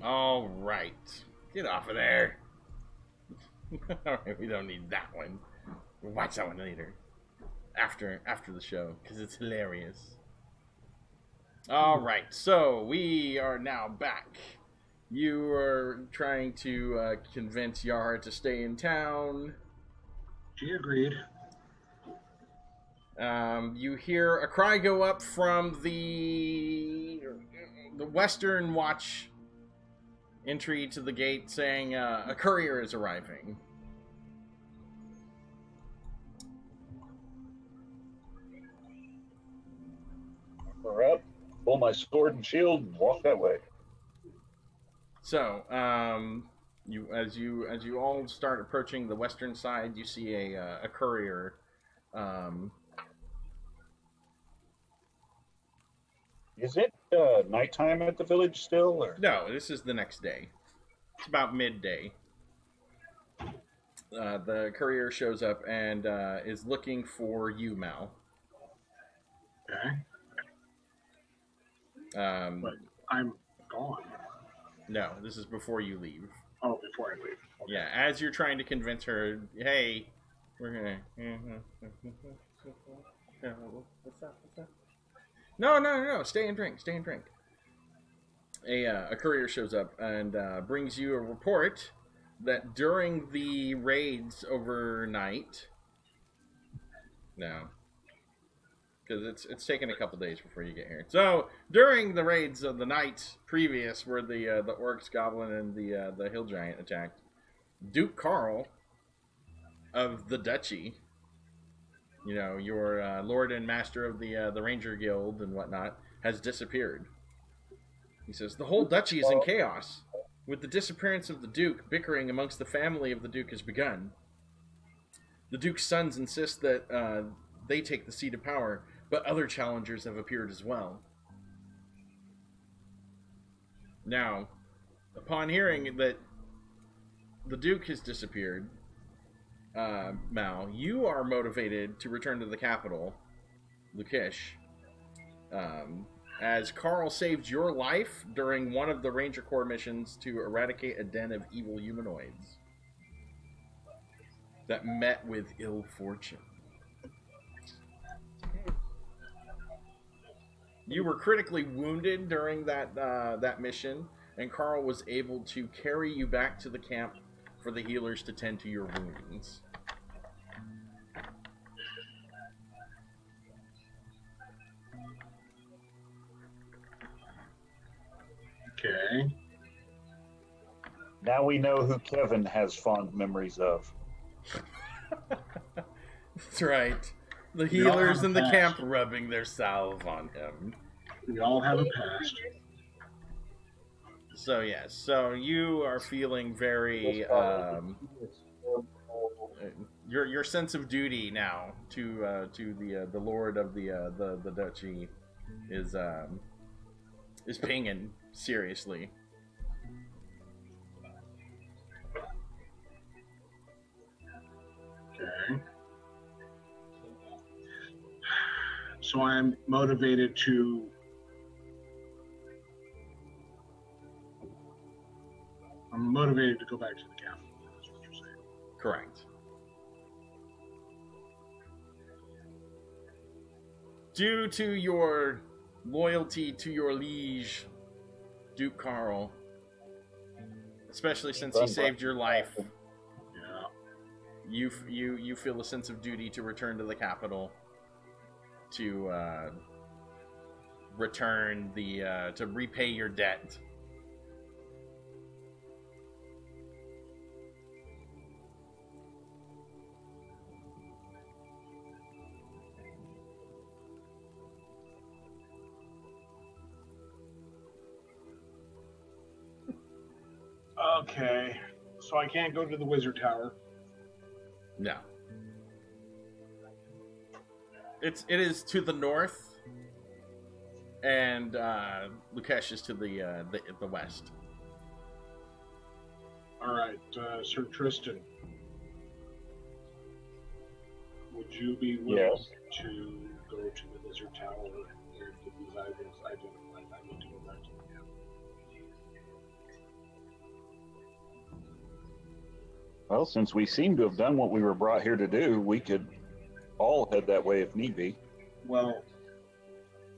All right. Get off of there. All right, we don't need that one. We'll watch that one later. After the show, because it's hilarious. All right, so we are now back. You are trying to convince Yara to stay in town. She agreed. You hear a cry go up from the Western Watch entry to the gate saying a courier is arriving. All right, pull my sword and shield and walk that way. So, you as you all start approaching the western side, you see a courier. Is it nighttime at the village still, or No, this is the next day. It's about midday. The courier shows up and is looking for you, Mal. Okay. But I'm gone. No, this is before you leave. Oh, before I leave. Okay. Yeah, as you're trying to convince her, hey, we're gonna. What's up? No. Stay and drink. A courier shows up and brings you a report that during the raids overnight. No. Because it's taken a couple days before you get here. So during the raids of the night previous, where the orcs, goblin, and the hill giant attacked, Duke Carl of the Duchy, you know, your lord and master of the Ranger Guild and whatnot, has disappeared. He says the whole duchy is in chaos. With the disappearance of the Duke, bickering amongst the family of the Duke has begun. The Duke's sons insist that they take the seat of power, but other challengers have appeared as well. Now, upon hearing that the Duke has disappeared, Mal, you are motivated to return to the capital, Lukish, as Carl saved your life during one of the Ranger Corps missions to eradicate a den of evil humanoids that met with ill fortune. You were critically wounded during that mission, and Carl was able to carry you back to the camp for the healers to tend to your wounds. Okay. now we know who Kevin has fond memories of. That's right. The We all healers have a in the past. camp rubbing their salve on him. We all have a past. So yes, so you are feeling very your sense of duty now to the lord of the duchy is pinging seriously. Okay. So I'm motivated to go back to the capital. That's what you're saying. Correct. Due to your loyalty to your liege, Duke Carl, especially since he saved your life, Yeah. you feel a sense of duty to return to the capital to return to repay your debt. Okay. So I can't go to the Wizard Tower. No. It is to the north, and Lukesh is to the west. All right, Sir Tristan. Would you be willing Yes. to go to the Wizard Tower and get these items identified? I need to go back to the camp. Well, since we seem to have done what we were brought here to do, we could all head that way if need be. Well,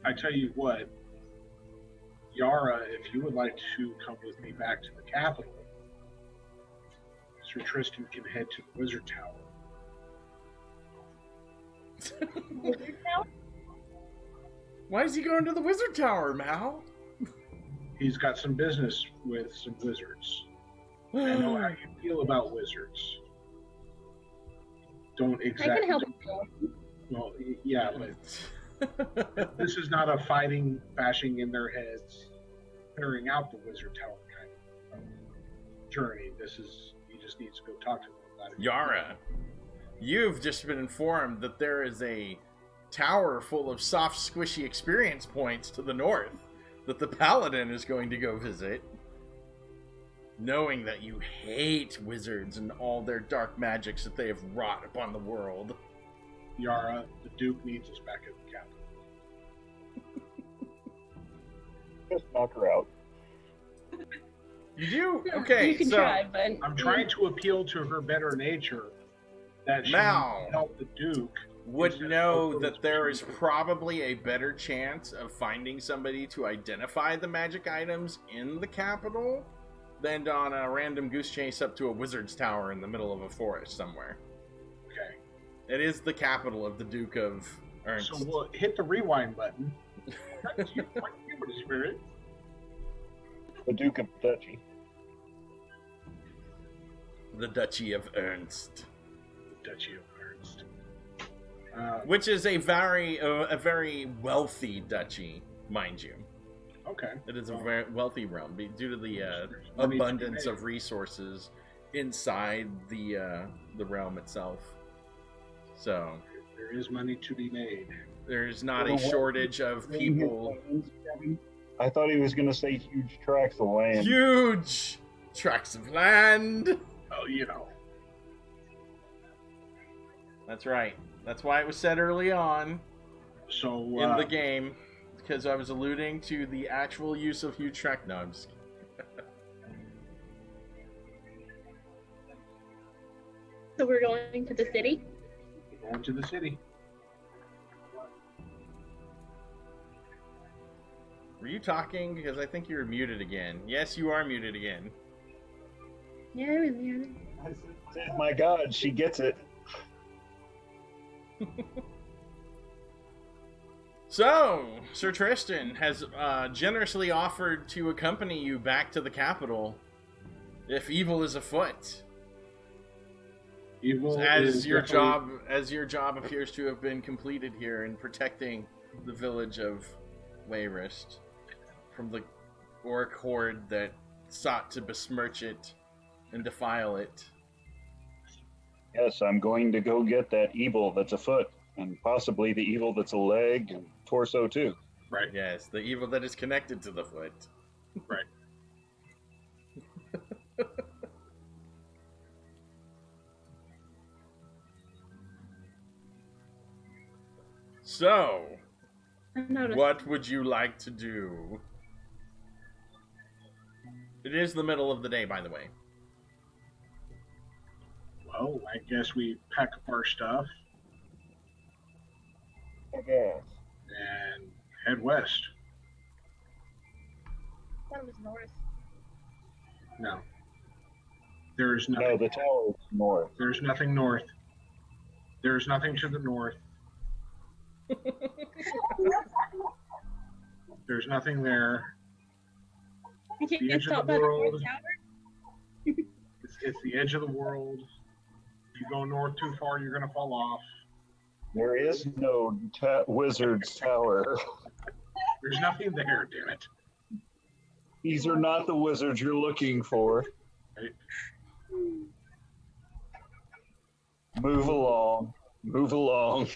I tell you what, Yara, if you would like to come with me back to the capital, Sir Tristan can head to the Wizard Tower. Wizard Tower? Why is he going to the Wizard Tower, Mal? He's got some business with some wizards. I know how you feel about wizards. Don't exactly. I can help you. Well, yeah, but this is not a fighting, bashing in their heads, clearing out the Wizard Tower kind of journey. This is, he just needs to go talk to them about it. Yara, you've just been informed that there is a tower full of soft, squishy experience points to the north that the Paladin is going to go visit. Knowing that you hate wizards and all their dark magics that they have wrought upon the world. Yara, the Duke needs us back at the capital. Just knock her out. You do? Okay, You can so try, but I'm trying to appeal to her better nature that she Mal can help the Duke. would instead of know go that for there his is pursuit. probably a better chance of finding somebody to identify the magic items in the capital than on a random goose chase up to a wizard's tower in the middle of a forest somewhere. Okay. It is the capital of the Duke of Ernst. So we'll hit the rewind button. That's you, spirit. The Duke of Duchy. The Duchy of Ernst. Duchy of Ernst. Which is a very wealthy duchy, mind you. Okay. It is a very wealthy realm due to the There's money to be abundance made. of resources inside the realm itself. So There is money to be made. there's not a shortage of people. I thought he was going to say huge tracts of land. Huge tracts of land. Oh, you know. That's right. That's why it was said early on So in the game, because I was alluding to the actual use of huge tract. No, I'm just kidding. so we're going to the city. going to the city. Were you talking? Because I think you were muted again. Yes, you are muted again. Yeah, I'm in My God, she gets it. So, Sir Tristan has generously offered to accompany you back to the capital if evil is afoot. Evil As is your definitely- job appears to have been completed here in protecting the village of Wayrest from the orc horde that sought to besmirch it and defile it. Yes, I'm going to go get that evil that's afoot, and possibly the evil that's a leg and torso too. Right. Yes, the evil that is connected to the foot. Right. So, I noticed. what would you like to do? It is the middle of the day, by the way. Well, I guess we pack up our stuff Yes. and head west. I thought it was north. No. There's No, nothing. the tower is north. There's nothing north. There's nothing to the north. There's nothing there. You can't The get edge of stopped the by the world. north tower. It's the edge of the world. If you go north too far, you're going to fall off. There is no wizard's tower. There's nothing there, damn it. These are not the wizards you're looking for. Right? Move along. Move along.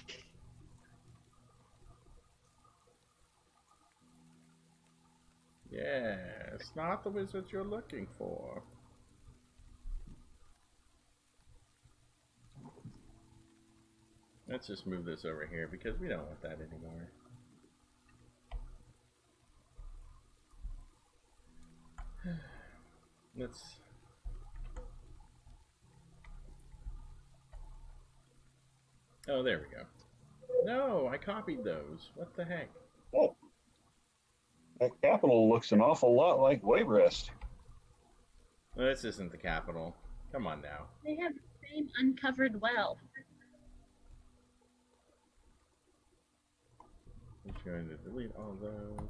Yeah, it's not the wizard you're looking for. Let's just move this over here because we don't want that anymore. Oh, there we go. No, I copied those. What the heck? Oh, that capital looks an awful lot like Wayrest. This isn't the capital. Come on now. They have the same uncovered well. I'm just going to delete all those.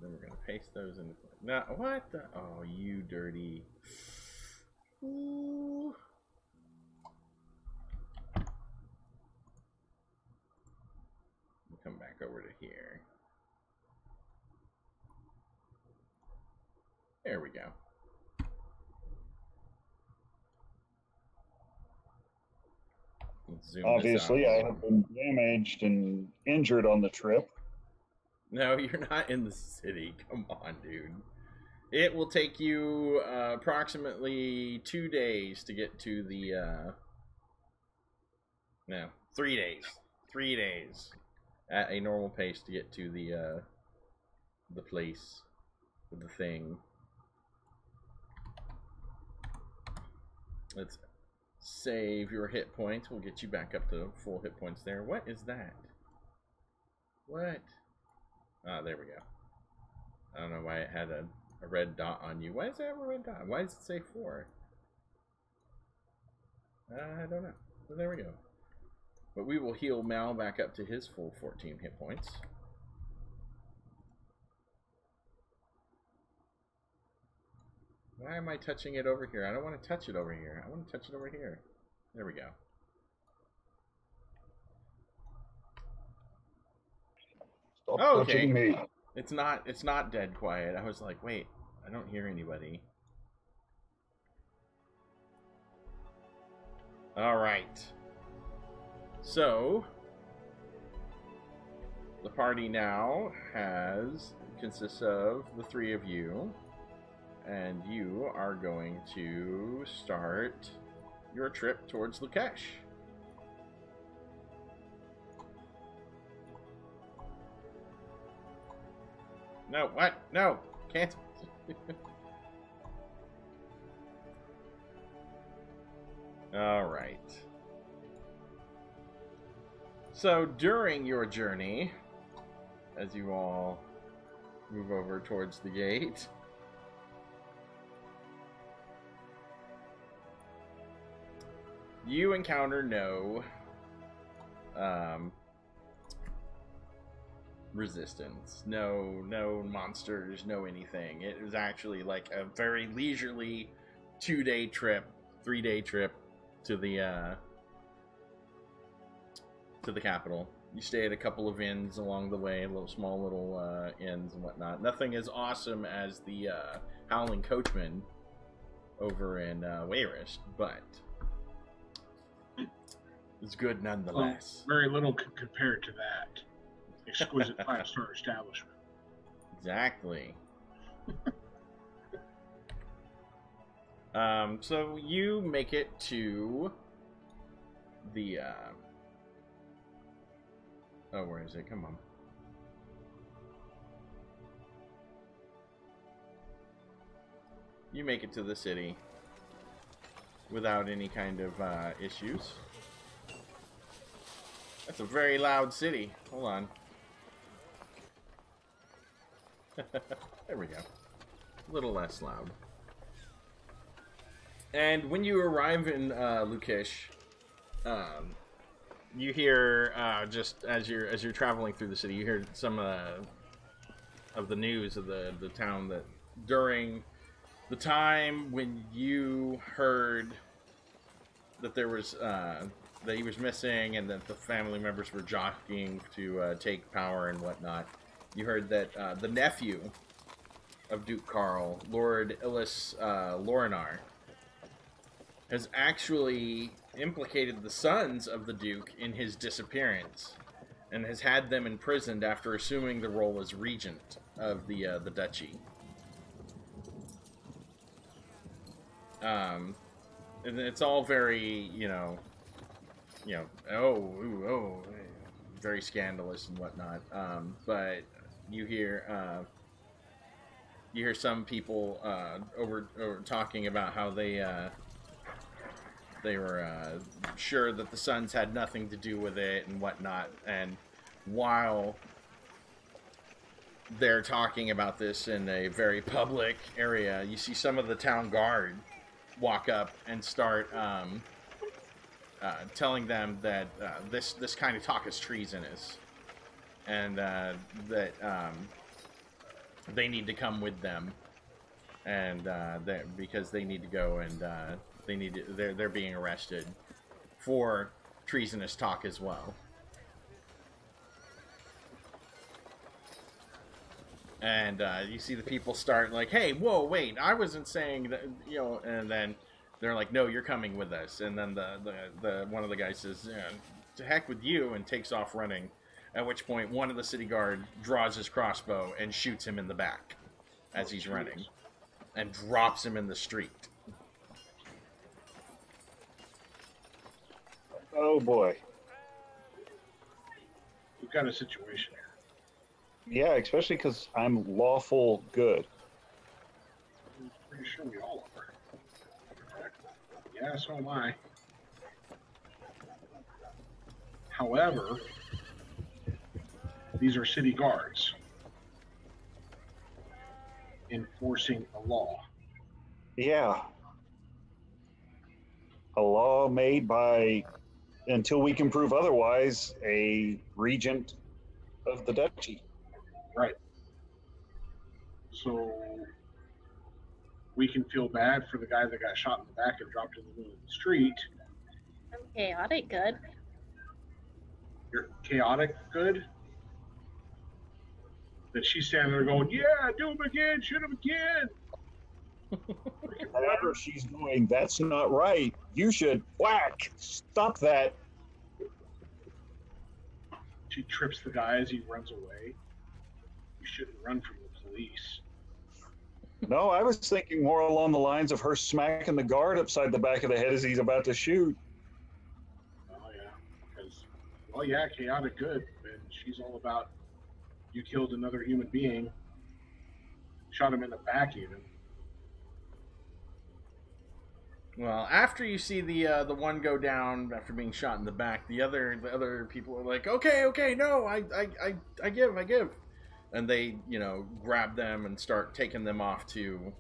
Then we're going to paste those in. No, what the? Oh, you dirty. Ooh. We'll come back over to here. There we go. Let's zoom Obviously, this I out. have been damaged and injured on the trip. No, you're not in the city. Come on, dude. It will take you approximately 2 days to get to the, no, 3 days. 3 days at a normal pace to get to the place, the thing. Let's save your hit points. We'll get you back up to full hit points there. What is that? What? Ah, there we go. I don't know why it had a red dot on you. Why does it have a red dot? Why does it say 4? I don't know. Well, there we go. But we will heal Mal back up to his full 14 hit points. Why am I touching it over here? I don't want to touch it over here. I want to touch it over here. There we go. Stop Oh, touching me. It's not dead quiet. I was like, wait, I don't hear anybody. All right. So the party now consists of the 3 of you, and you are going to start your trip towards Lukesh. No, what? No, can't. All right. So during your journey, as you all move over towards the gate, you encounter no resistance, no monsters, no anything. It was actually like a very leisurely 2-day trip, 3-day trip to the capital. You stay at a couple of inns along the way, small little inns and whatnot. Nothing as awesome as the Howling Coachman over in Wayrest, but it's good nonetheless. Well, very little could compare to that exquisite 5-star establishment. Exactly. So you make it to the oh, where is it? Come on. You make it to the city without any kind of issues. That's a very loud city. Hold on. There we go. A little less loud. And when you arrive in Lukesh, you hear just as you're traveling through the city, you hear some of the news of the town that during the time when you heard that there was that he was missing and that the family members were jockeying to take power and whatnot, you heard that the nephew of Duke Carl, Lord Illis Lorinar, has actually implicated the sons of the Duke in his disappearance and has had them imprisoned after assuming the role as regent of the duchy. And it's all very, very scandalous and whatnot. But you hear some people over talking about how they They were sure that the Suns had nothing to do with it and whatnot. And while they're talking about this in a very public area, you see some of the town guard walk up and start telling them that this kind of talk is treasonous, and that they need to come with them, and because they need to go and they're being arrested for treasonous talk as well. And you see the people start like, "Hey, whoa, wait! I wasn't saying that, you know." And then they're like, "No, you're coming with us." And then the one of the guys says, "Yeah, to heck with you," and takes off running. At which point, one of the city guard draws his crossbow and shoots him in the back as he's running, and drops him in the street. Oh boy. We've got a situation here. Yeah, especially because I'm lawful good. I'm pretty sure we all are. Yeah, so am I. However, these are city guards enforcing a law. Yeah. A law made by, until we can prove otherwise, a regent of the duchy. Right. So we can feel bad for the guy that got shot in the back and dropped in the middle of the street. I'm chaotic good. You're chaotic good. That she's standing there going, "Yeah, do him again, shoot him again." However, she's going, "That's not right. You should whack. Stop that." She trips the guy as he runs away. You shouldn't run from the police. No, I was thinking more along the lines of her smacking the guard upside the back of the head as he's about to shoot. Oh, yeah. Because, well, yeah, chaotic good. And she's all about, you killed another human being, shot him in the back even. Well, after you see the one go down after being shot in the back, the other people are like, okay, no, I give, and they, you know, grab them and start taking them off to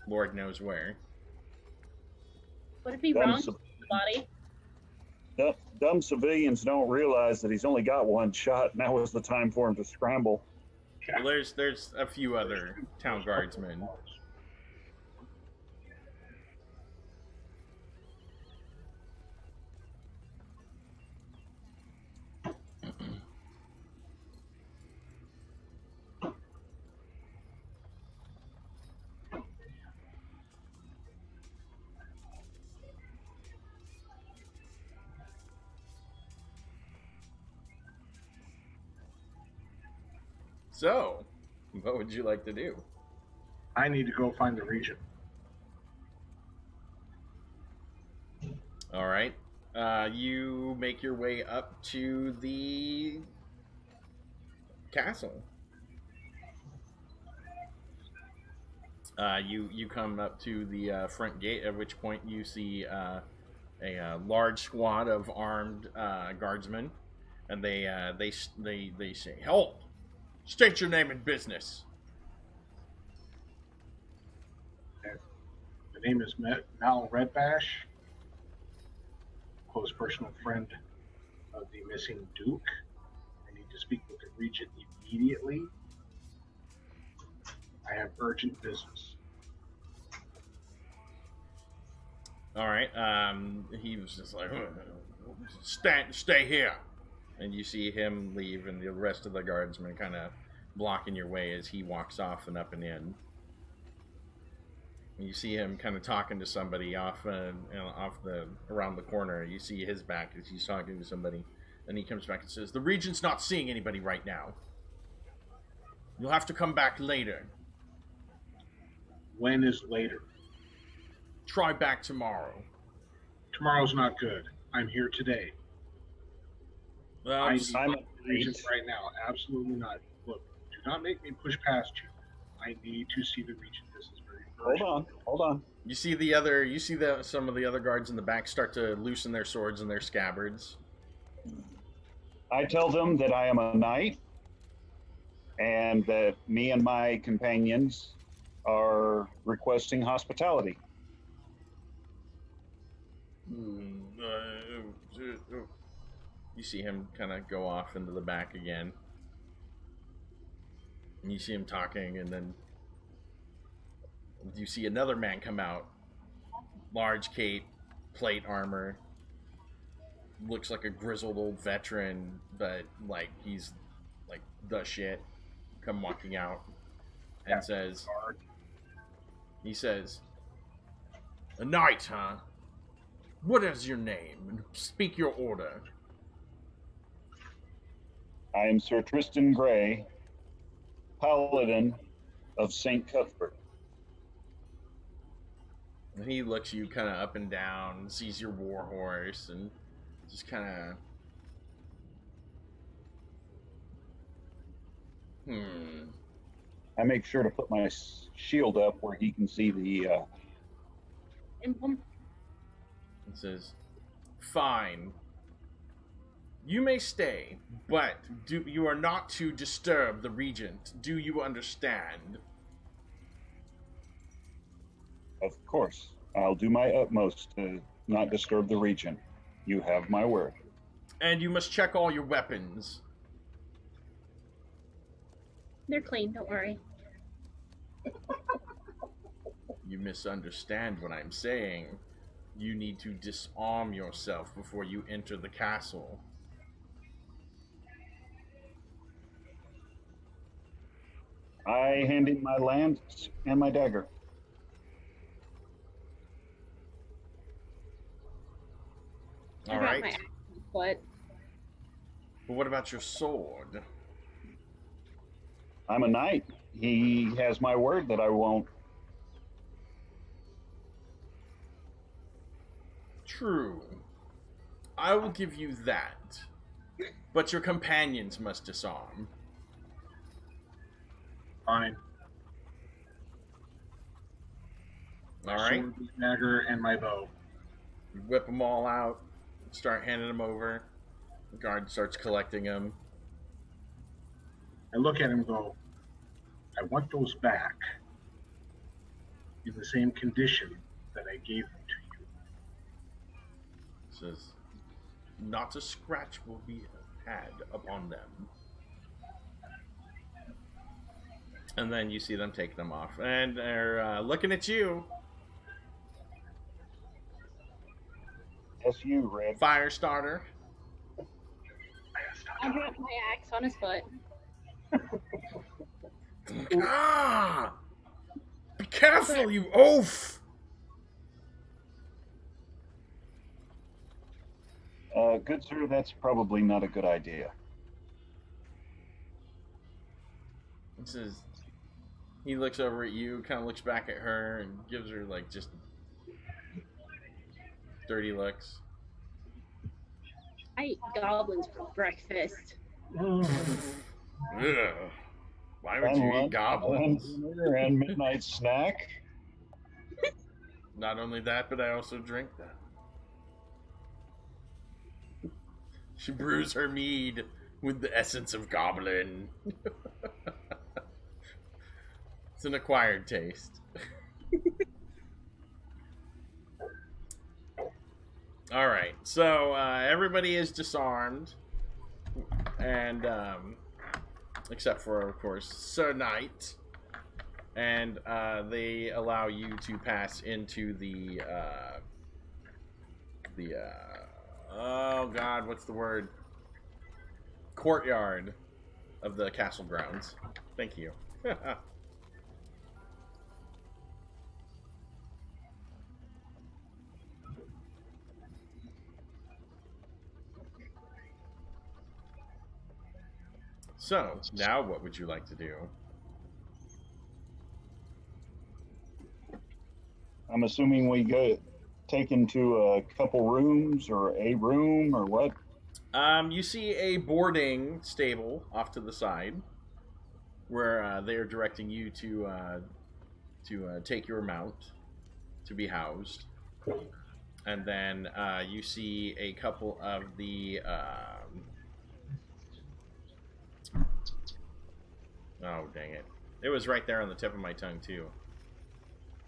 Lord knows where. Would it be wrong to the body? Dumb civilians don't realize that he's only got one shot. Now is the time for him to scramble. Well, there's a few other town guardsmen. So, what would you like to do? I need to go find the regent. All right. You make your way up to the castle. You come up to the front gate, at which point you see a large squad of armed guardsmen, and they say, "Hold! State your name and business." The name is Mal Redbash, close personal friend of the missing Duke. I need to speak with the regent immediately. I have urgent business. All right. He was just like, stay here. And you see him leave, and the rest of the guardsmen kind of blocking your way as he walks off and up and in. And you see him kind of talking to somebody off around the corner. You see his back as he's talking to somebody, and he comes back and says, "The regent's not seeing anybody right now. You'll have to come back later." When is later? Try back tomorrow. Tomorrow's not good. I'm here today. Well, I need regents right now. Absolutely not. Look, do not make me push past you. I need to see the regent. This is very important. Hold on. You see some of the other guards in the back start to loosen their swords and their scabbards. I tell them that I am a knight and that me and my companions are requesting hospitality. You see him kind of go off into the back again. And you see him talking, and then you see another man come out. Large cape, plate armor. Looks like a grizzled old veteran, but like he's like the shit. Come walking out and he says, "A knight, huh? What is your name? Speak your order." I am Sir Tristan Gray, Paladin of St. Cuthbert. And he looks you kind of up and down, sees your war horse, and just kind of... I make sure to put my shield up where he can see the... Emblem. It says, "Fine. You may stay, but you are not to disturb the regent. Do you understand?" Of course. I'll do my utmost to not disturb the regent. You have my word. And you must check all your weapons. They're clean, don't worry. You misunderstand what I'm saying. You need to disarm yourself before you enter the castle. I hand in my lance and my dagger. All right. But what about your sword? I'm a knight. He has my word that I won't. True. I will give you that. But your companions must disarm. Fine. All right. Sword, dagger, and my bow. You whip them all out. Start handing them over. The guard starts collecting them. I look at him and go, I want those back in the same condition that I gave them to you. Says, not a scratch will be had upon them. And then you see them take them off. And they're looking at you. Yes, you, Red. Fire starter. I dropped my axe on his foot. Ah! Be careful, you oaf! Good sir, that's probably not a good idea. He says, he looks over at you, kind of looks back at her, and gives her, like, just dirty looks. I eat goblins for breakfast. Ugh. Why would you eat goblins? And midnight snack. Not only that, but I also drink that. She brews her mead with the essence of goblin. It's an acquired taste. Alright, so everybody is disarmed. And, except for, of course, Sir Knight. And they allow you to pass into the oh god, what's the word? Courtyard of the castle grounds. Thank you. So, now what would you like to do? I'm assuming we go take into a couple rooms or a room or what? You see a boarding stable off to the side, where they are directing you to to take your mount to be housed, and then you see a couple of the oh dang it! It was right there on the tip of my tongue too.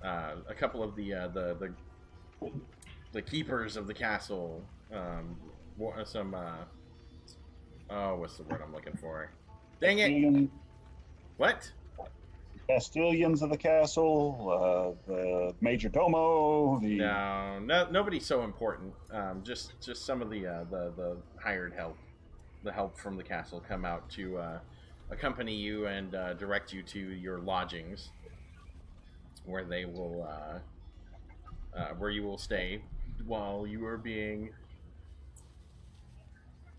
A couple of the keepers of the castle. Some oh, what's the word I'm looking for? Dang it! What? Castilians of the castle, the major domo. No, nobody's so important. Just some of the hired help, the help from the castle, come out to accompany you and direct you to your lodgings, where they will where you will stay while you are being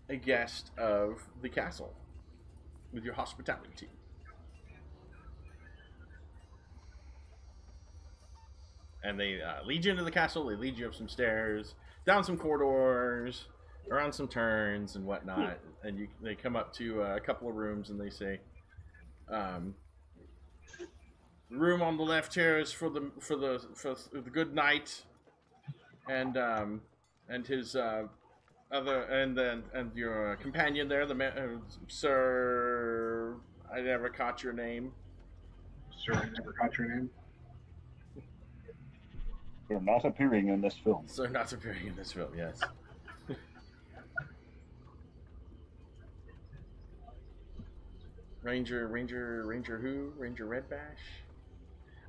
a guest of the castle with your hospitality team. And they lead you into the castle. They lead you up some stairs, down some corridors, around some turns and whatnot. And they come up to a couple of rooms, and they say, "The room on the left here is for the good knight, and his and your companion there, Sir. I never caught your name. Sir, I never caught your name. They're not appearing in this film. Sir, not appearing in this film. Yes." Ranger who? Ranger Redbash.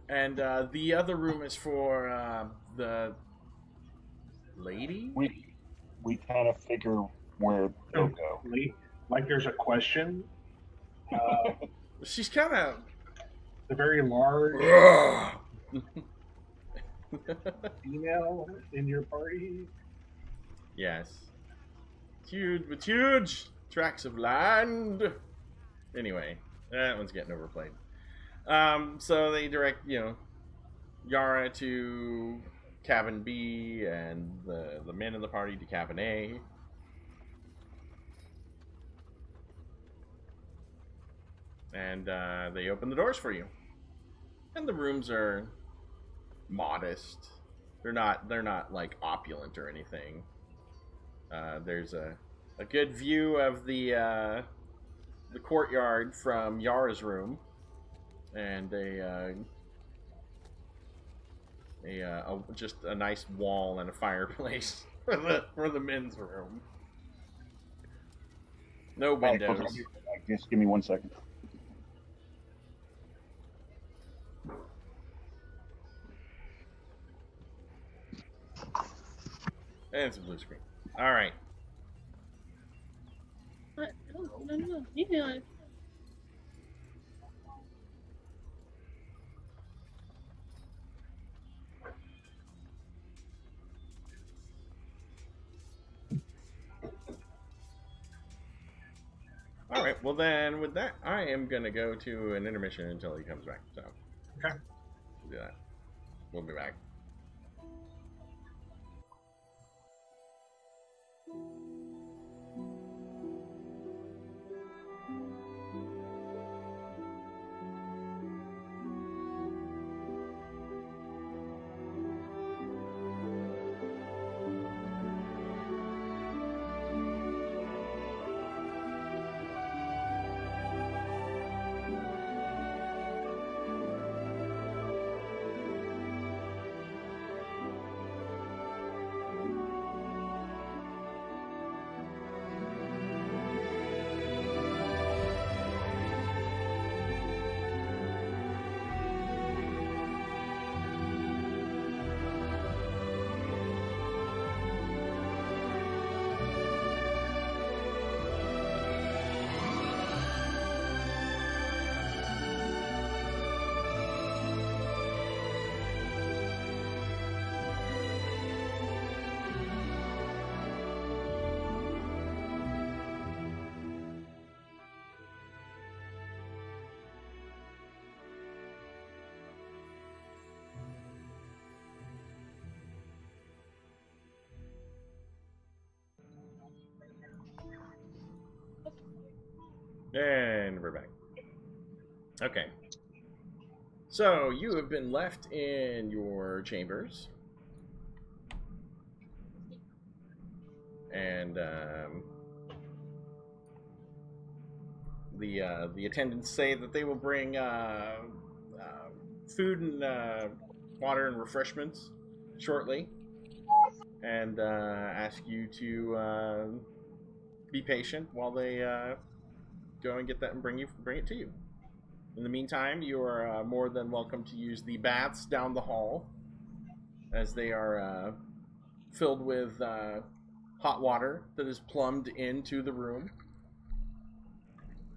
And the other room is for the lady? We kind of figure where they'll go. Like there's a question. She's kind of... The very large female in your party? Yes. Huge tracts of land. Anyway, that one's getting overplayed. So they direct, Yara to cabin B, and the men in the party to cabin A. And they open the doors for you. And the rooms are modest. They're not like opulent or anything. There's a good view of the courtyard from Yara's room, and just a nice wall and a fireplace for the men's room. No windows. Just give me 1 second. And it's a blue screen. All right. No. You can. All right. Well, then, with that, I am gonna go to an intermission until he comes back. So, Okay. we'll do that. We'll be back. And we're back. Okay. So you have been left in your chambers, and the attendants say that they will bring food and water and refreshments shortly, and ask you to be patient while they go and get that and bring it to you. In the meantime, you are more than welcome to use the baths down the hall, as they are filled with hot water that is plumbed into the room.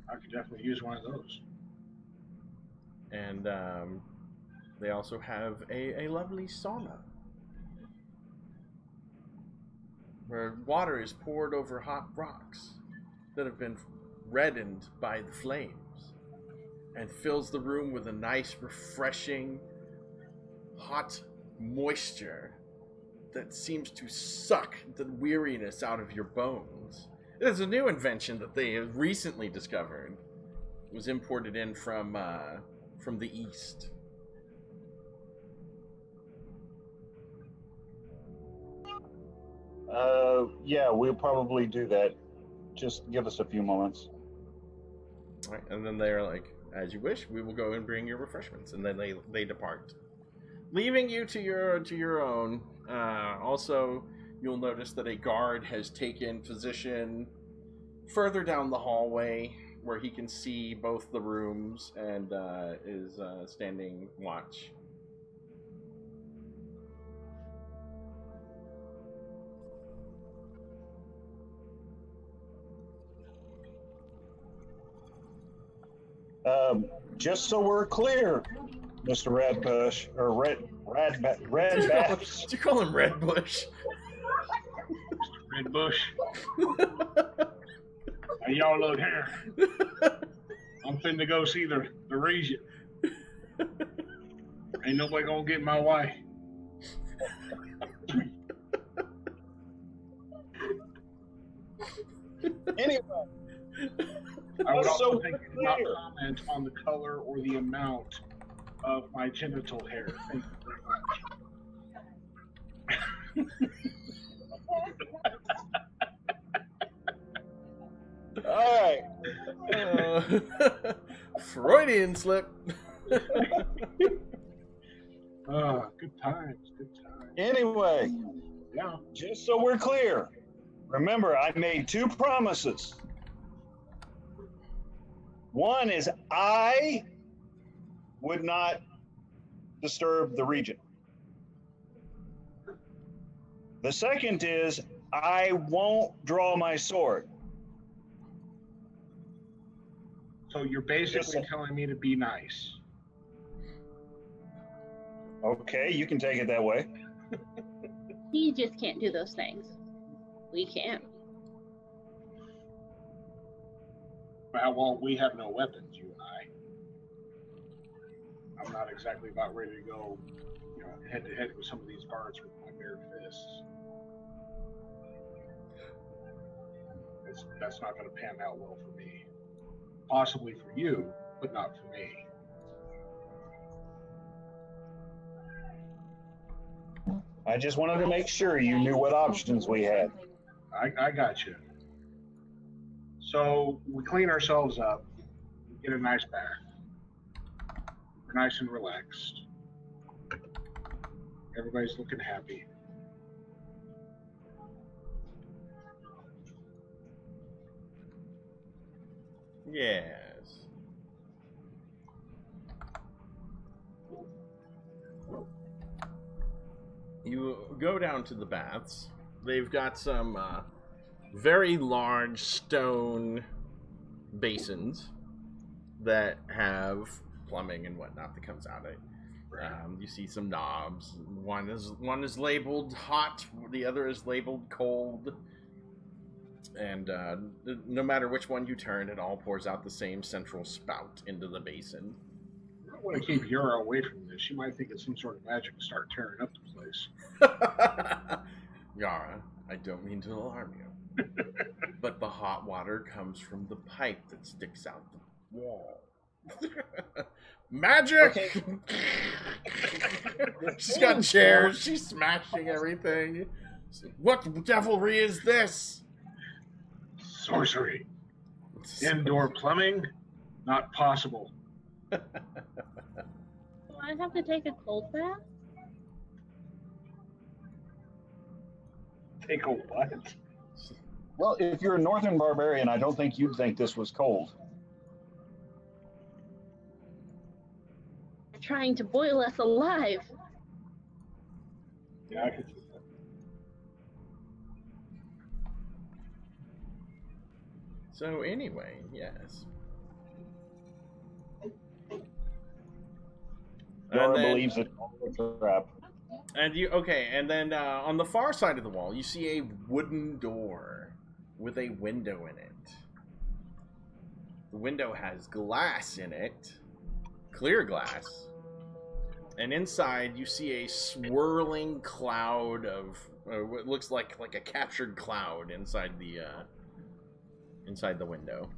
I could definitely use one of those. And they also have a lovely sauna, where water is poured over hot rocks that have been reddened by the flames, and fills the room with a nice, refreshing, hot moisture that seems to suck the weariness out of your bones. It is a new invention that they have recently discovered. It was imported in from the East. Yeah, we'll probably do that. Just give us a few moments. All right, and then they're like, as you wish, we will go and bring your refreshments, and then they depart, leaving you to your own. Also, you'll notice that a guard has taken position further down the hallway, where he can see both the rooms, and is standing watch. Just so we're clear, Mr. Radbush, or Radbash. Did you call him Redbush? Red Bush. Hey, y'all look here. I'm finna go see the region. Ain't nobody gonna get my way. Anyway, I would also so think you did not comment on the color or the amount of my genital hair. Thank you very much. all right. Freudian slip. Good times, good times. Anyway, Yeah. just so we're clear, remember I made two promises. One is I would not disturb the region. The second is I won't draw my sword. So you're basically telling me to be nice. Okay, you can take it that way. He just can't do those things. We can. Well, we have no weapons, you and I. I'm not exactly about ready to go, head to head with some of these guards with my bare fists. That's not going to pan out well for me. Possibly for you, but not for me. I just wanted to make sure you knew what options we had. I got you. So we clean ourselves up, we get a nice bath. We're nice and relaxed. Everybody's looking happy. Yes. You go down to the baths. They've got some very large stone basins that have plumbing and whatnot that comes out of it. You see some knobs. One is labeled hot. The other is labeled cold. And no matter which one you turn, it all pours out the same central spout into the basin. I don't want to keep Yura away from this. She might think it's some sort of magic and start tearing up the place. Yara, I don't mean to alarm you, but the hot water comes from the pipe that sticks out the wall. Magic! She's got chairs. She's smashing everything. What devilry is this? Sorcery. Indoor plumbing? Not possible. Do I have to take a cold bath? Take a what? Well, if you're a northern barbarian, I don't think you'd think this was cold. They're trying to boil us alive. Yeah, I can see that. So anyway, yes. Dora And then- believes it's all a trap. And and then on the far side of the wall, you see a wooden door with a window in it. The window has glass in it, clear glass, and inside you see a swirling cloud of what looks like a captured cloud inside the window.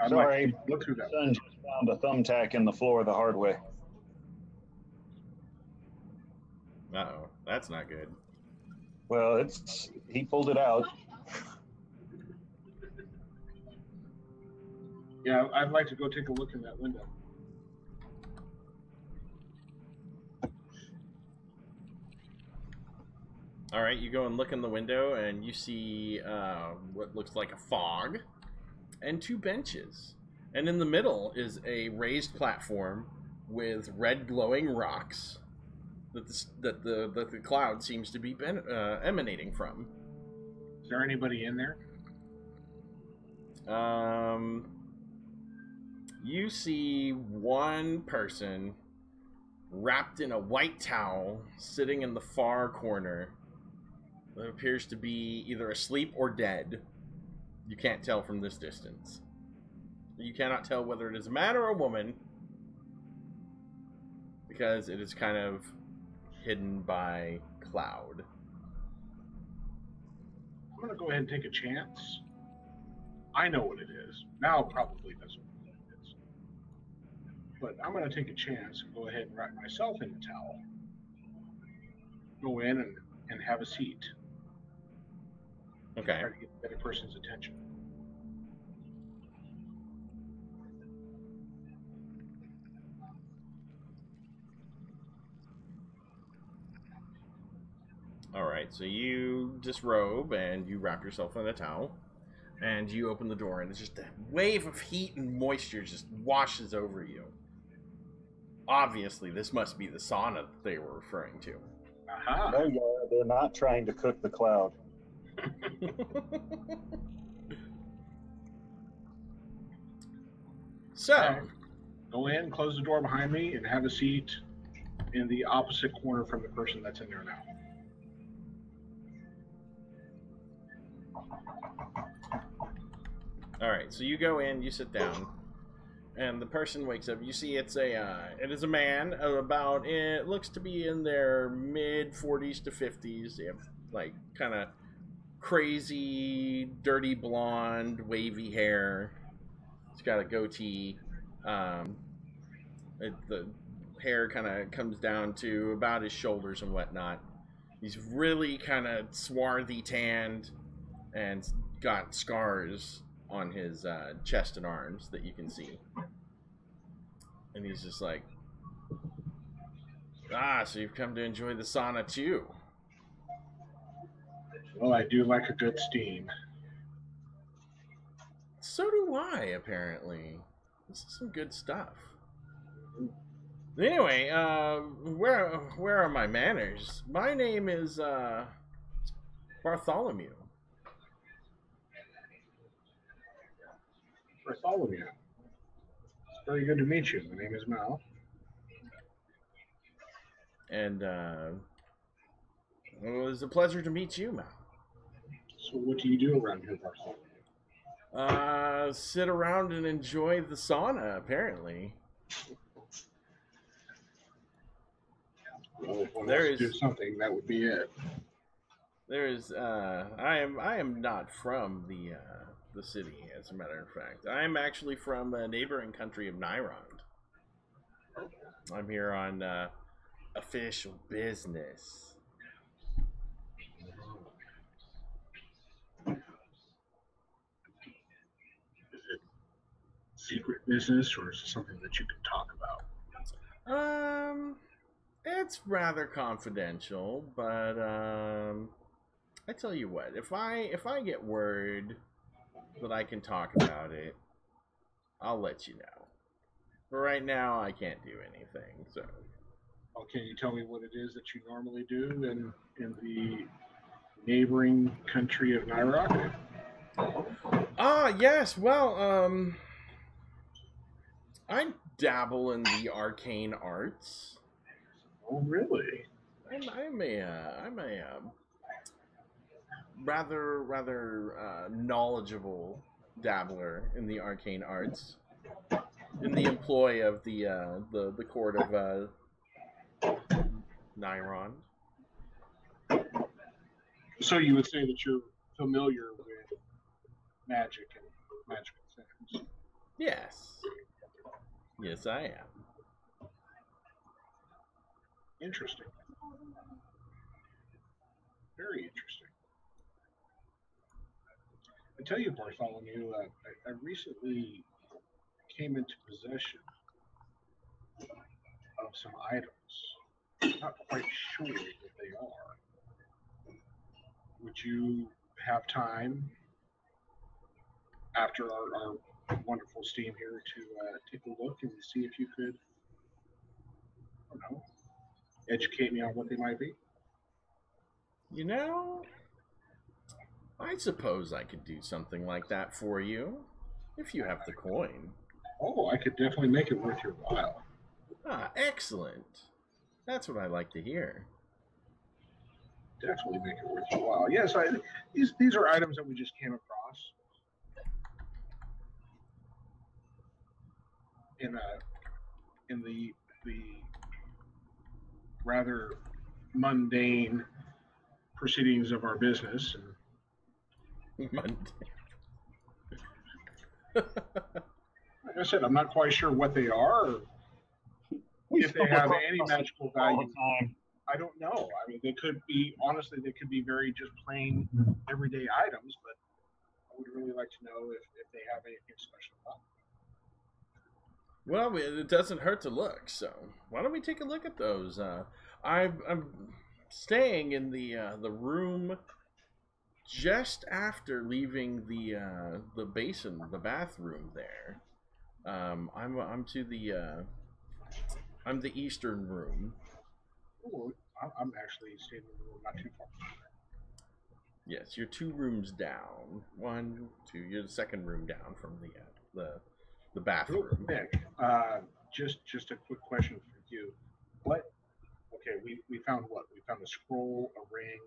I'd Sorry, like to look through that. Son just found a thumbtack in the floor the hard way. Uh-oh, that's not good. Well, he pulled it out. Yeah, I'd like to go take a look in that window. All right, you go and look in the window, and you see what looks like a fog and two benches. And in the middle is a raised platform with red glowing rocks that the cloud seems to be emanating from. Is there anybody in there? You see one person wrapped in a white towel sitting in the far corner that appears to be either asleep or dead. You can't tell from this distance. You cannot tell whether it is a man or a woman because it is kind of hidden by cloud. I'm going to go ahead and take a chance. I know what it is. Mal probably doesn't know what it is. But I'm going to take a chance and go ahead and wrap myself in the towel. Go in and have a seat. Okay. Try to get the other person's attention. Alright, so you disrobe and you wrap yourself in a towel. And you open the door, and it's just a wave of heat and moisture just washes over you. Obviously, this must be the sauna that they were referring to. Aha! No, yeah, they're not trying to cook the cloud. So, Okay. Go in, close the door behind me, and have a seat in the opposite corner from the person that's in there now. alright, so you go in, you sit down, and the person wakes up. You see it is a man of about, it looks to be in their mid 40s to 50s. They have, like, kind of crazy, dirty blonde, wavy hair. He's got a goatee. The hair kind of comes down to about his shoulders and whatnot. He's really kind of swarthy tanned and got scars on his chest and arms that you can see. And he's just like, so you've come to enjoy the sauna too. Well, I do like a good steam. So do I, apparently. This is some good stuff. Anyway, where are my manners? My name is Bartholomew. Bartholomew. It's very good to meet you. My name is Mal. And it was a pleasure to meet you, Mal. So what do you do around here, Bartholomew? Sit around and enjoy the sauna, apparently. Well, if one There wants to is- do something, that would be it. There is. I am not from the city. As a matter of fact, I am actually from a neighboring country of Nyrond. I'm here on official business. Is it secret business, or is it something that you can talk about? It's rather confidential, but I tell you what, if I get word that I can talk about it, I'll let you know. But right now, I can't do anything. So, Well, can you tell me what it is that you normally do in the neighboring country of Nairobi? yes. Well, I dabble in the arcane arts. Oh, really? I'm a rather knowledgeable dabbler in the arcane arts, in the employ of the court of Nyrond. So you would say that you're familiar with magic and magical things. Yes, I am. Interesting. Very interesting. I tell you, Bartholomew, I recently came into possession of some items. Not quite sure what they are. Would you have time after our wonderful steam here to take a look and see if you could, I don't know, educate me on what they might be? You know, I suppose I could do something like that for you, if you have the coin. Oh, I could definitely make it worth your while. Ah, excellent. That's what I like to hear. Definitely make it worth your while. Yes, these are items that we just came across in the rather mundane proceedings of our business. And Monday. like I said, I'm not quite sure what they are, or if they have any magical all value. the time. I don't know. I mean, they could be, honestly, they could be very just plain everyday items, but I would really like to know if they have anything special about them. Well, it doesn't hurt to look, so why don't we take a look at those? I'm staying in the room just after leaving the basin, the bathroom there. I'm to the I'm the eastern room. Oh, I'm actually staying in the room not too far. Yes, you're 2 rooms down. 1, 2. You're the second room down from the Real bathroom. quick, just a quick question for you. Okay, we found what? We found a scroll, a ring,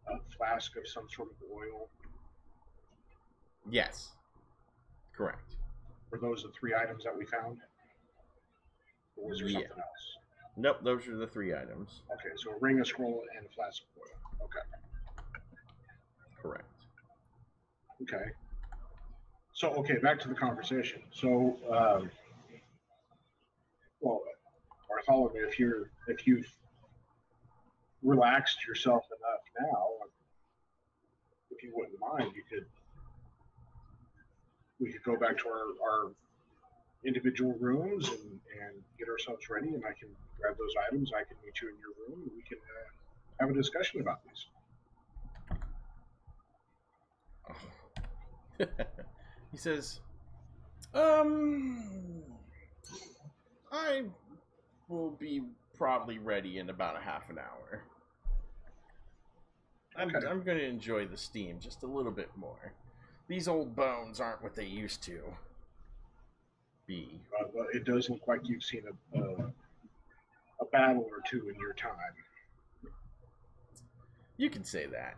a flask of some sort of oil. Yes, correct. Were those the 3 items that we found? Or was there Yeah. something else? Nope, those are the 3 items. Okay, so a ring, a scroll, and a flask of oil. Okay. Correct. Okay. So, okay, back to the conversation. So, well, Bartholomew, if you've relaxed yourself enough now, if you wouldn't mind, we could go back to our individual rooms and get ourselves ready, and I can grab those items. I can meet you in your room, and we can have a discussion about these. He says, I will be probably ready in about a half an hour. I'm Okay. going to enjoy the steam just a little bit more. These old bones aren't what they used to be. But it does look like you've seen a battle or two in your time. You can say that.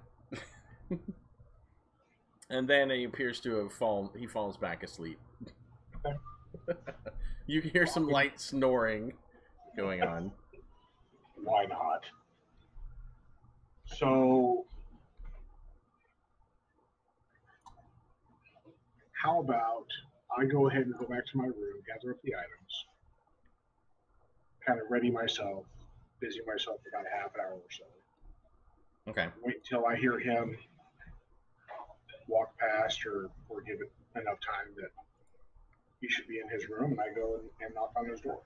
And then he appears to have fallen. He falls back asleep. You hear some light snoring going on. Why not? So, how about I go ahead and go back to my room, gather up the items, kind of ready myself, busy myself for about a half an hour or so. Okay. Wait until I hear him walk past or give it enough time that he should be in his room, and I go and knock on his door.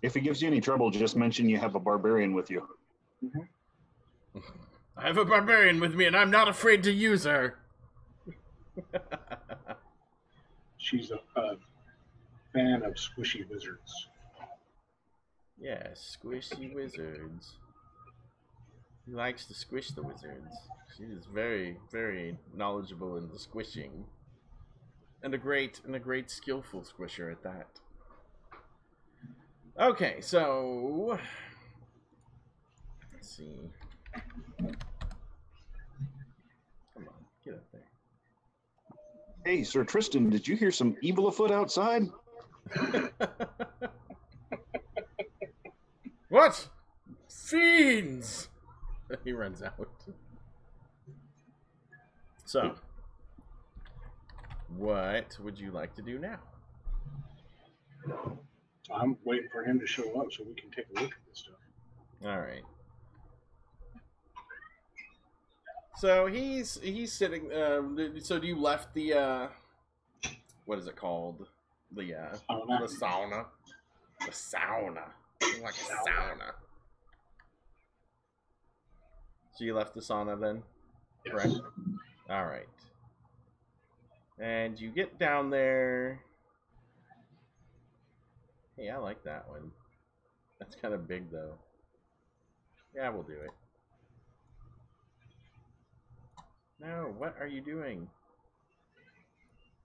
If it gives you any trouble, just mention you have a barbarian with you. Mm-hmm. I have a barbarian with me, and I'm not afraid to use her. She's a fan of squishy wizards. Yeah, squishy wizards. He likes to squish the wizards. She is very, very knowledgeable in the squishing, and a great skillful squisher at that. Okay, so let's see. Come on, get up there. Hey, Sir Tristan, did you hear some evil afoot outside? What? Fiends! He runs out. So, what would you like to do now? I'm waiting for him to show up so we can take a look at this stuff. All right. So he's sitting. So you left the what is it called? The sauna. The sauna. Like a sauna. So you left the sauna then? Yes. Correct? All right. And you get down there. Hey, I like that one. That's kind of big though. Yeah, we'll do it. No, what are you doing?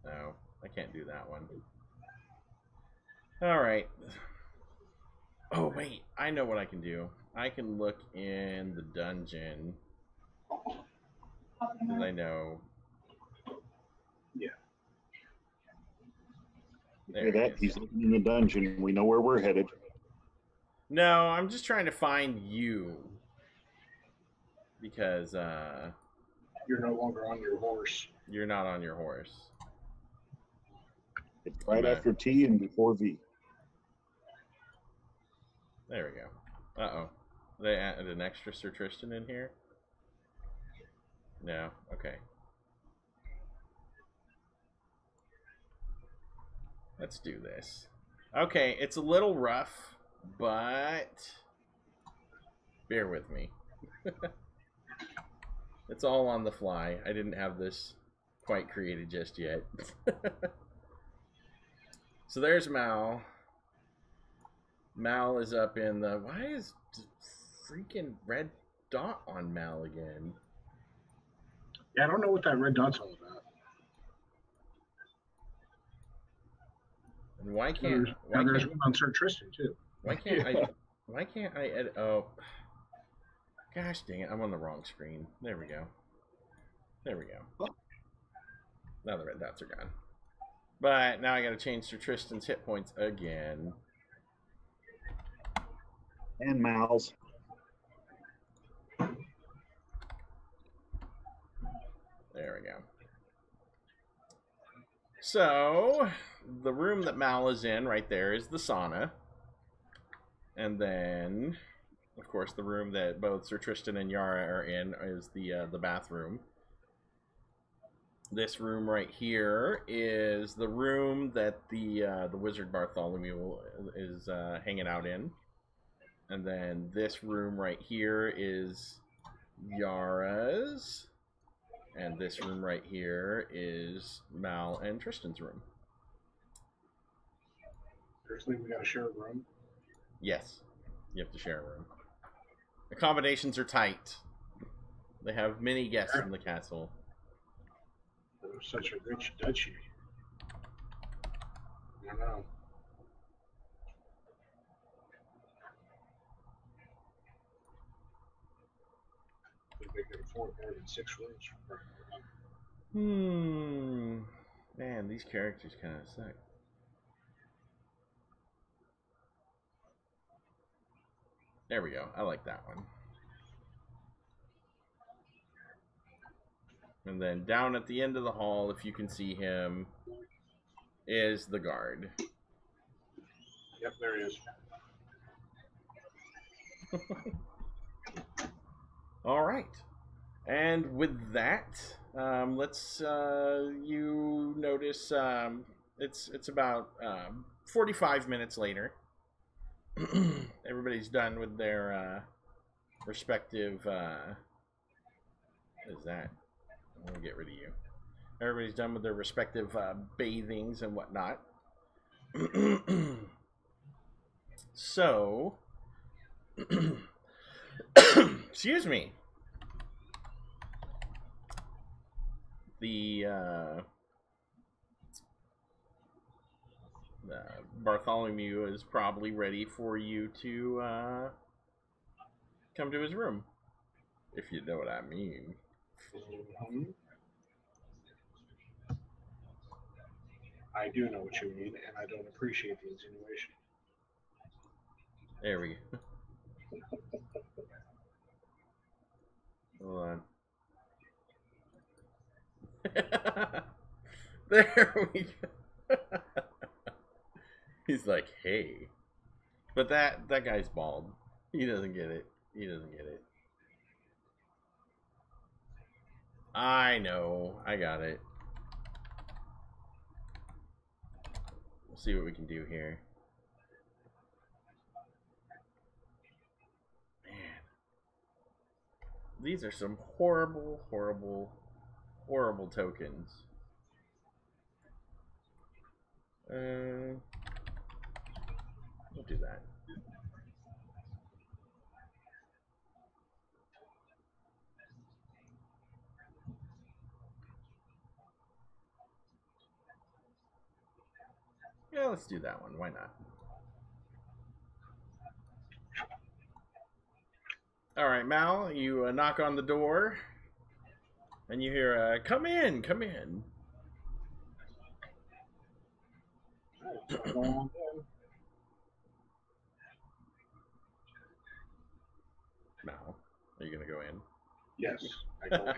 No, I can't do that one. Alright. Oh, wait. I know what I can do. I can look in the dungeon. Because I know. Yeah. Hear that? He's looking in the dungeon. We know where we're headed. No, I'm just trying to find you. Because, You're no longer on your horse. you're not on your horse. It's right after T and before V. There we go. Uh-oh. They added an extra Sir Tristan in here? No? Okay. Let's do this. Okay, it's a little rough, but bear with me. It's all on the fly. I didn't have this quite created just yet. So there's Mal. Mal is up in the... Why is the freaking red dot on Mal again? Yeah, I don't know what that red dot's all about. And why can't... There's one on Sir Tristan, too. Why can't I... Why can't I edit... Oh. Gosh dang it, I'm on the wrong screen. There we go. There we go. Now the red dots are gone. But now I gotta change Sir Tristan's hit points again. And Mal's. There we go. So, the room that Mal is in right there is the sauna. And then, of course, the room that both Sir Tristan and Yara are in is the bathroom. This room right here is the room that the wizard Bartholomew is hanging out in. And then this room right here is Yara's. And this room right here is Mal and Tristan's room. Seriously, we gotta share a room? Yes, you have to share a room. Accommodations are tight. They have many guests in the castle. It was such a rich duchy. I don't know. They could afford more than 6 rooms. Man, these characters kind of suck. There we go. I like that one. And then down at the end of the hall, if you can see him, is the guard. Yep, there he is. All right. And with that, let's you notice it's about 45 minutes later. Everybody's done with their respective. What is that? I'm gonna get rid of you. Everybody's done with their respective bathings and whatnot. So, excuse me. The Bartholomew is probably ready for you to come to his room, if you know what I mean. I do know what you mean, and I don't appreciate the insinuation. There we go. Hold on. There we go. He's like, hey. But that guy's bald. He doesn't get it. He doesn't get it. I know. I got it. We'll see what we can do here. Man. These are some horrible, horrible, horrible tokens. We'll do that. Yeah, let's do that one. Why not? All right, Mal, you knock on the door, and you hear, come in, come in. Mal, are you going to go in? Yes, I go in.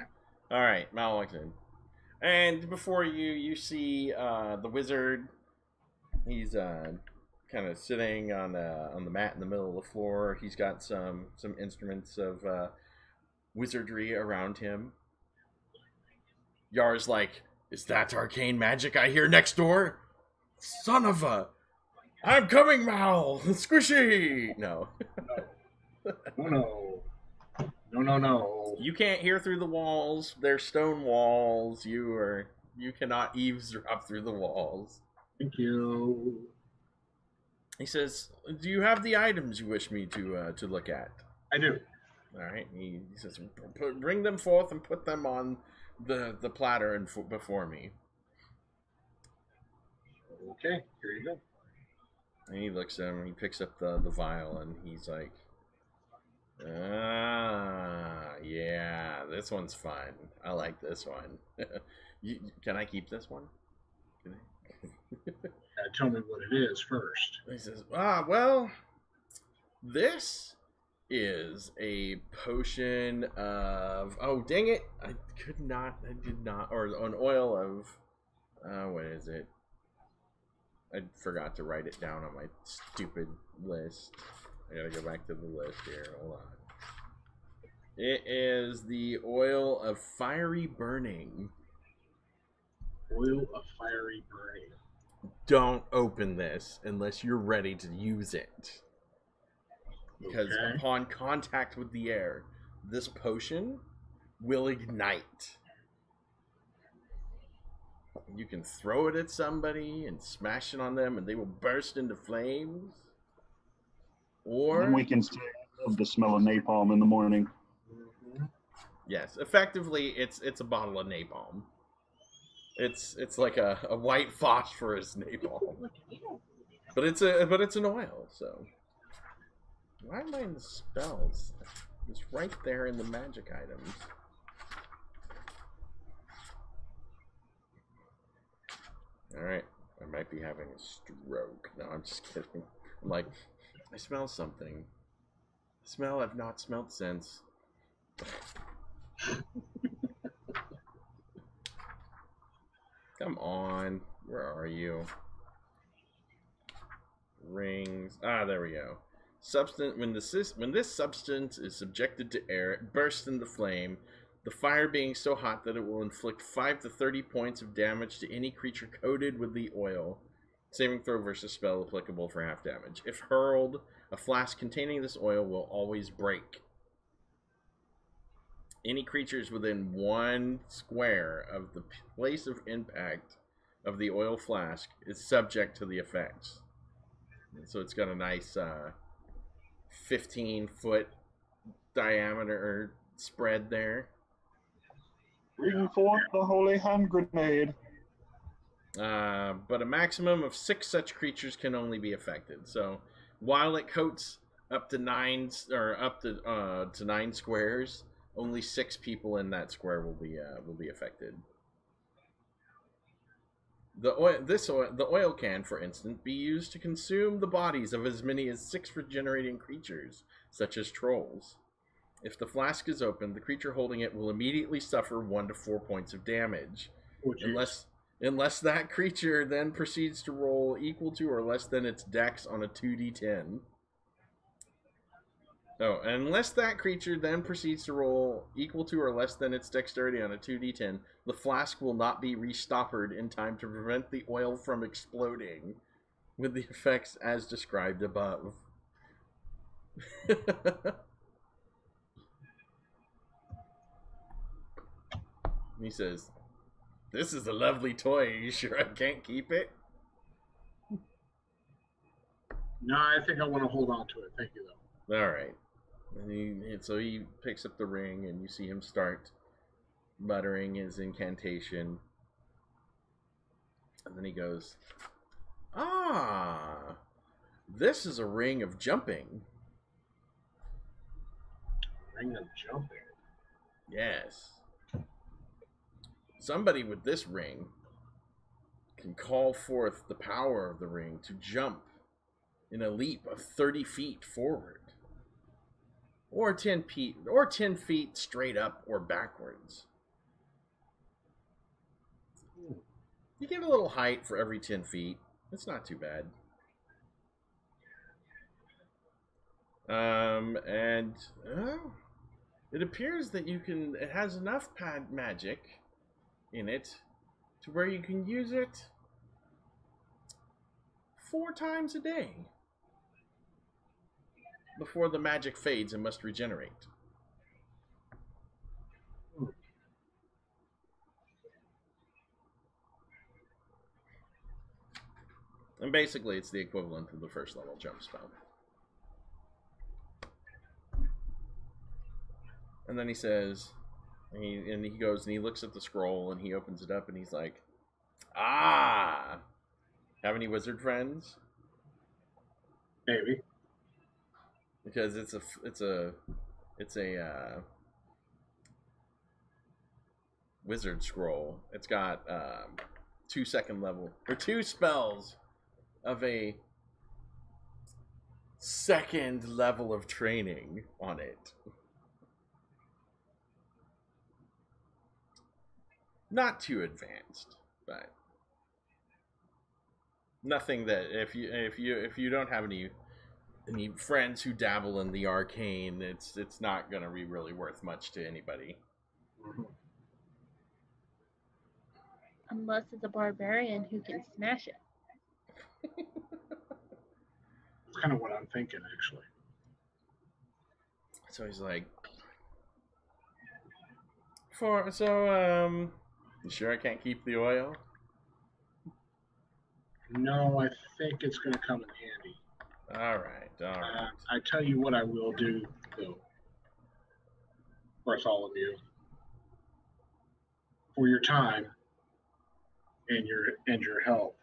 All right, Mal walks in. And before you see the wizard. He's kind of sitting on the mat in the middle of the floor. He's got some instruments of wizardry around him. Yar's like, is that arcane magic I hear next door? Son of a... I'm coming, Mal! Squishy! No. No. You can't hear through the walls. They're stone walls. You cannot eavesdrop through the walls. Thank you. He says, do you have the items you wish me to look at? I do. All right. He says, bring them forth and put them on the platter before me. Okay, here you go. And he looks at him and he picks up the vial and he's like, yeah, this one's fun. I like this one. Can I keep this one? Tell me what it is first. He says, well, this is a potion of, oh, dang it. I did not, or an oil of, what is it? I forgot to write it down on my stupid list. I gotta go back to the list here. Hold on. It is the oil of fiery burning. Oil of fiery burning. Don't open this unless you're ready to use it. Because upon contact with the air, this potion will ignite. You can throw it at somebody and smash it on them and they will burst into flames. Or and we can stay of the smell of napalm in the morning. Yes, effectively it's a bottle of napalm. It's like a white phosphorus napalm. But it's an oil, so why am I in the spells? It's right there in the magic items. Alright. I might be having a stroke. No, I'm just kidding. I'm like, I smell something. Smell I've not smelt since. Come on. Where are you? Rings. Ah, there we go. Substance. When this substance is subjected to air, it bursts into flame. The fire being so hot that it will inflict 5 to 30 points of damage to any creature coated with the oil. Saving throw versus spell applicable for half damage. If hurled, a flask containing this oil will always break. Any creatures within 1 square of the place of impact of the oil flask is subject to the effects. And so it's got a nice 15-foot diameter spread there. Bring forth the holy hand grenade. But a maximum of 6 such creatures can only be affected. So while it coats up to 9 squares, only 6 people in that square will be affected. The oil can, for instance, be used to consume the bodies of as many as 6 regenerating creatures, such as trolls. If the flask is opened, the creature holding it will immediately suffer 1 to 4 points of damage, unless that creature then proceeds to roll equal to or less than its dex on a 2d10. Oh, unless that creature then proceeds to roll equal to or less than its dexterity on a 2d10, the flask will not be restoppered in time to prevent the oil from exploding, with the effects as described above. He says, "This is a lovely toy. Are you sure I can't keep it?" No, I think I want to hold on to it. Thank you, though. All right. And so he picks up the ring, and you see him start muttering his incantation. And then he goes, "Ah, this is a ring of jumping." Ring of jumping? Yes. Somebody with this ring can call forth the power of the ring to jump in a leap of 30 feet forward. Or 10 feet straight up or backwards. You get a little height for every 10 feet. It's not too bad. It appears that it has enough magic in it to where you can use it 4 times a day before the magic fades and must regenerate. And basically, it's the equivalent of the first level jump spell. And then he says, and he goes and he looks at the scroll and he opens it up and he's like, "Ah, have any wizard friends?" Maybe. Because it's a wizard scroll. It's got 2 spells of a 2nd level of training on it. Not too advanced, but nothing that if you don't have any friends who dabble in the arcane, it's not gonna be really worth much to anybody. Unless it's a barbarian who can smash it. That's kind of what I'm thinking, actually. So he's like, you sure I can't keep the oil? No, I think it's going to come in handy. All right. I tell you what I will do, though, Bartholomew, for your time and your help.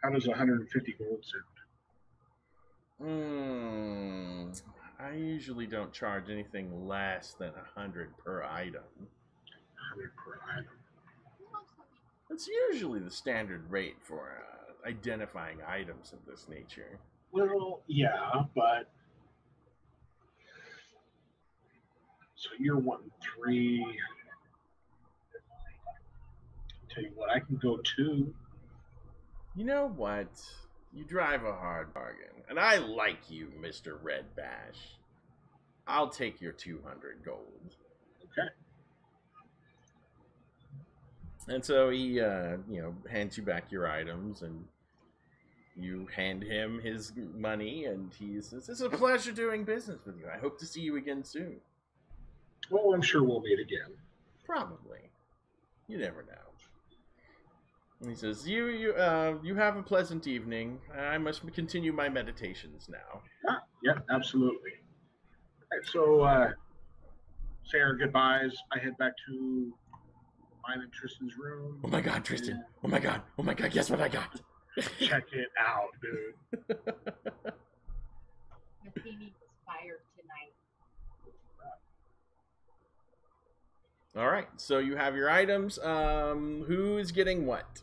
How does 150 gold sound? I usually don't charge anything less than 100 per item. 100 per item. That's usually the standard rate for identifying items of this nature. Well, yeah, but so you're wanting three. Tell you what, I can go two. You know what? You drive a hard bargain, and I like you, Mr. Red Bash. I'll take your 200 gold. Okay. And so he, hands you back your items, and you hand him his money, and he says, "It's a pleasure doing business with you. I hope to see you again soon." Well, I'm sure we'll meet again. Probably. You never know. And he says, You have a pleasant evening. I must continue my meditations now." Yeah, absolutely. All right, so say our goodbyes. I head back to mine and Tristan's room. Oh my god, Tristan. Oh my god. Oh my god, guess what I got? Check it out, dude. He needs fire tonight. All right, so you have your items. Who's getting what?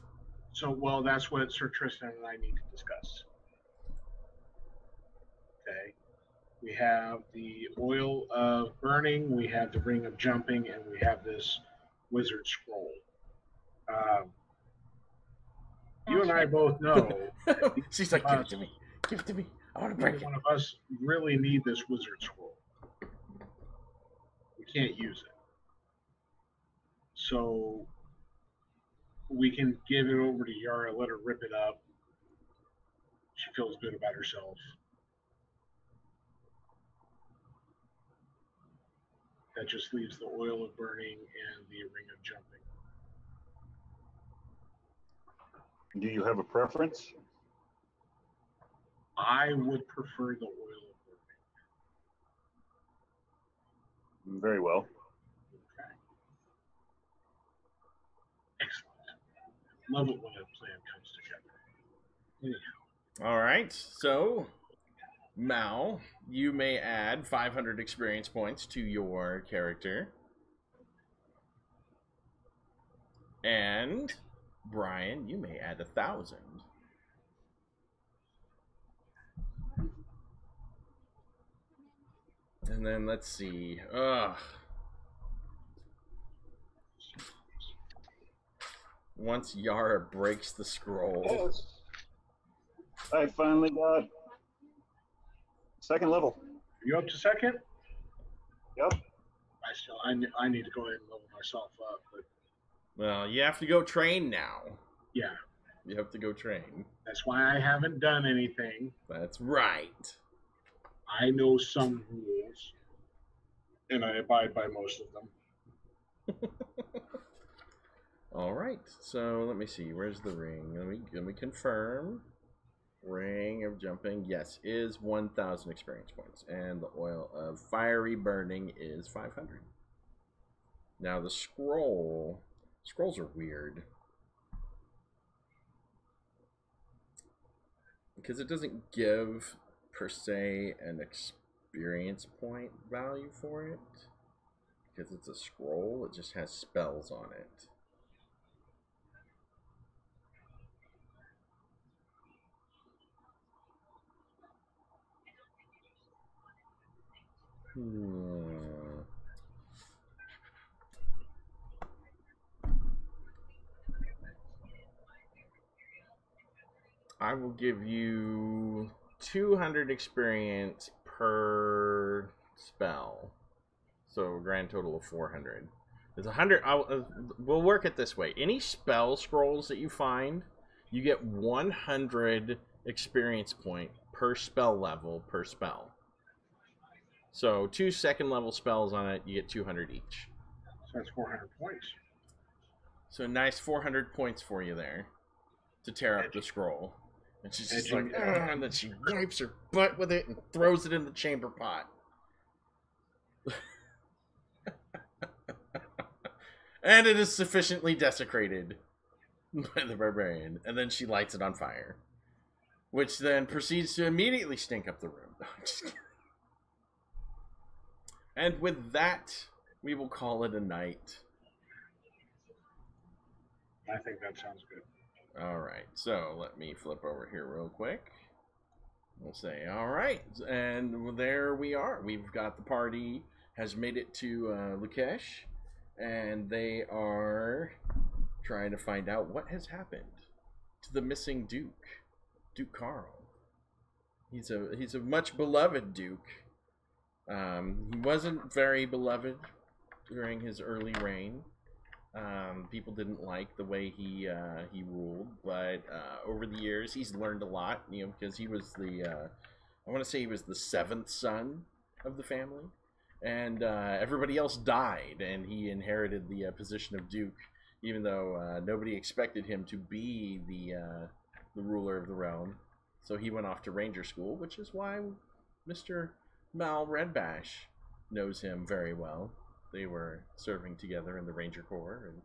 So, well, that's what Sir Tristan and I need to discuss. Okay. We have the oil of burning, we have the ring of jumping, and we have this wizard scroll. You and I both know. She's like, "Give it to me. Give it to me. I want to break Neither it." one of us really need this wizard scroll. We can't use it. So we can give it over to Yara, let her rip it up. She feels good about herself. That just leaves the oil of burning and the ring of jumping. Do you have a preference? I would prefer the oil of burning. Very well. Okay. Excellent. Love it when a plan comes together. Anyhow. All right, so Mal, you may add 500 experience points to your character. And Brian, you may add 1,000. And then let's see. Once Yara breaks the scroll. Yes. I finally got second level. Are you up to second? Yep. I need to go ahead and level myself up, but Well, you have to go train now. yeah, You have to go train. that's why I haven't done anything. That's right. I know some rules, and I abide by most of them. All right. So let me see. Where's the ring? Let me confirm. Ring of jumping, yes, is 1,000 experience points, and the oil of fiery burning is 500. Now the scrolls are weird because it doesn't give per se an experience point value for it because it's a scroll. It just has spells on it. I will give you 200 experience per spell, so a grand total of 400. There's 100. We'll work it this way. Any spell scrolls that you find, you get 100 experience point per spell level per spell. So 2 second level spells on it, you get 200 each. So that's 400 points. So nice 400 points for you there to tear up the scroll. And she's just like, and then she wipes her butt with it and throws it in the chamber pot. And it is sufficiently desecrated by the barbarian. And then she lights it on fire, which then proceeds to immediately stink up the room. And with that, we will call it a night. I think that sounds good. All right, so let me flip over here real quick. We'll say, all right, and there we are. We've got the party has made it to Lukesh, and they are trying to find out what has happened to the missing Duke, Duke Carl. He's a much beloved Duke. He wasn't very beloved during his early reign. People didn't like the way he ruled, but over the years he's learned a lot. You know, because he was I want to say he was the 7th son of the family, and everybody else died, and he inherited the position of Duke, even though nobody expected him to be the ruler of the realm. So he went off to Ranger School, which is why Mr. Mal Redbash knows him very well. They were serving together in the Ranger Corps, and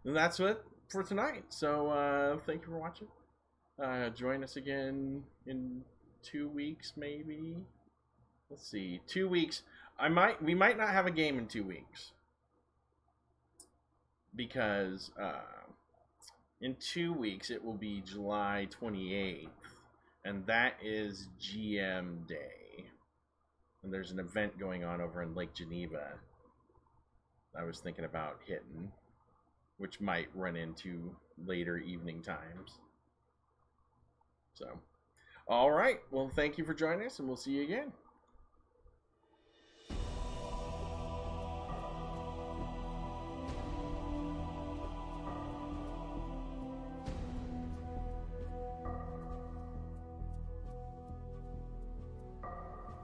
and that's it for tonight. So thank you for watching. Join us again in 2 weeks, maybe. Let's see, 2 weeks. We might not have a game in 2 weeks because in 2 weeks it will be July 28th, and that is GM Day. And there's an event going on over in Lake Geneva I was thinking about hitting, which might run into later evening times. So, all right. Well, thank you for joining us, and we'll see you again.